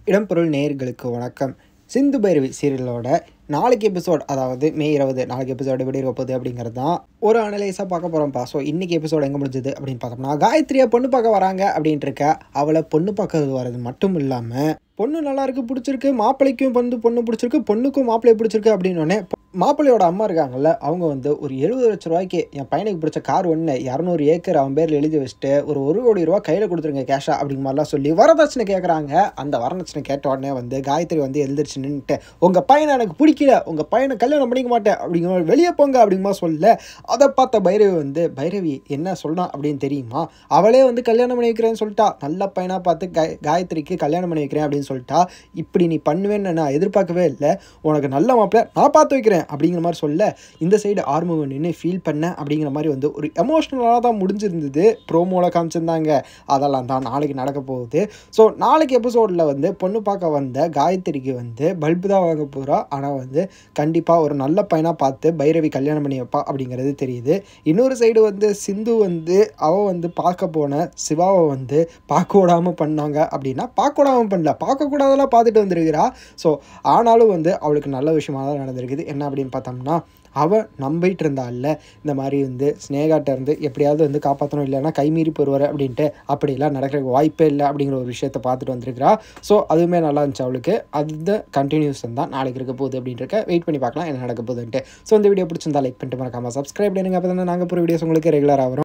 இடம்பொருள் நேயர்களுக்கு வணக்கம். சிந்து பைரவி சீரியலோட நாளைக்கு எபிசோட், அதாவது மே 20 நாளைக்கு எபிசோடு எப்படி இருக்க போகுது அப்படிங்கிறது தான் ஒரு அனலைஸாக பார்க்க போகிறோம்ப்பா. ஸோ இன்றைக்கி எபிசோடு எங்கே முடிஞ்சது அப்படின்னு பார்த்தோம்னா, காயத்ரியை பொண்ணு பார்க்க வராங்க அப்படின்ட்டு இருக்க. அவளை பொண்ணு பார்க்கறது வர்றது மட்டும் இல்லாமல், பொண்ணு நல்லா இருக்குது, பிடிச்சிருக்கு, மாப்பிள்ளைக்கும் வந்து பொண்ணு பிடிச்சிருக்கு, பொண்ணுக்கும் மாப்பிள்ளையை பிடிச்சிருக்கு அப்படின்னோடனே மாப்பிள்ளையோட அம்மா இருக்காங்கல்ல, அவங்க வந்து ஒரு 70 லட்ச ரூபாய்க்கு என் பையனுக்கு பிடிச்ச கார் ஒன்று 200 ஏக்கர் அவன் பேரில் எழுதி வச்சுட்டு ஒரு 1 கோடி ரூபா கையில் கொடுத்துருங்க கேஷா அப்படிங்கிற மாதிரிலாம் சொல்லி வரதட்சணை கேட்குறாங்க. அந்த வரதட்சணை கேட்ட உடனே வந்து காயத்ரி வந்து எழுந்திரிச்சு நின்றுட்டு, உங்கள் பையனை எனக்கு பிடிக்கல, உங்கள் பையனை கல்யாணம் பண்ணிக்க மாட்டேன் அப்படிங்கிற மாதிரி வெளியே போங்க அப்படிங்கிற சொல்ல, அதை பார்த்த பைரவி வந்து, பைரவி என்ன சொல்லலாம் அப்படின்னு தெரியுமா, அவளே வந்து கல்யாணம் பண்ணி வைக்கிறேன்னு சொல்லிட்டா, நல்ல பையனாக பார்த்து காயத்ரிக்கு கல்யாணம் பண்ணி வைக்கிறேன் அப்படின்னு சொல்லிட்டா. இப்படி நீ பண்ணுவேன்னு நான் எதிர்பார்க்கவே இல்லை, உனக்கு நல்ல மாப்பிள்ளை நான் பார்த்து வைக்கிறேன் அப்படிங்கிற மாதிரி சொல்ல, இந்த சைடு ஆர்முகம் நின்று ஃபீல் பண்ண அப்படிங்கிற மாதிரி வந்து ஒரு எமோஷ்னலாக தான் முடிஞ்சிருந்தது. ப்ரோமோவில் காமிச்சிருந்தாங்க. அதெல்லாம் தான் நாளைக்கு நடக்க போகுது. ஸோ நாளைக்கு எபிசோடில் வந்து பொண்ணு பார்க்க வந்த காயத்ரிக்கு வந்து பல்பு தான் வாங்க போகிறா. ஆனால் வந்து கண்டிப்பாக ஒரு நல்ல பையனாக பார்த்து பைரவி கல்யாணம் பண்ணி வைப்பா அப்படிங்கிறது தெரியுது. இன்னொரு சைடு வந்து சிந்து வந்து அவள் வந்து பார்க்க போன சிவாவை வந்து பார்க்க விடாமல் பண்ணாங்க அப்படின்னா, பார்க்க விடாமல் பண்ணல, பார்க்கக்கூடாதெல்லாம் பார்த்துட்டு வந்துருக்கிறா. ஸோ ஆனாலும் வந்து அவளுக்கு நல்ல விஷயமாக தான் நடந்திருக்குது. என்ன அப்படின்னு பார்த்தோம்னா, அவள் நம்பிட்டு இருந்தால இந்த மாதிரி வந்து ஸ்னேகாட்ட இருந்து எப்படியாவது வந்து காப்பாற்றணும், இல்லைன்னா கைமீறி போடுவார் அப்படின்ட்டு, அப்படிலாம் நடக்கிற வாய்ப்பே இல்லை அப்படிங்கிற ஒரு விஷயத்தை பார்த்துட்டு வந்திருக்கிறா. ஸோ அதுவுமே நல்லா இருந்துச்சு அவளுக்கு. அது கண்டினியூஷன் தான் நாளைக்கு இருக்க போகுது அப்படின்ட்டு வெயிட் பண்ணி பார்க்கலாம் என்ன நடக்க போகுதுன்ட்டு. ஸோ இந்த வீடியோ பிடிச்சிருந்தா லைக் பண்ணிட்டு மறக்காமல் சப்ஸ்கிரைப் பண்ணுங்க. அப்போ தான் நாங்கள் போகிற வீடியோஸ் உங்களுக்கு ரெகுலராக வரும்.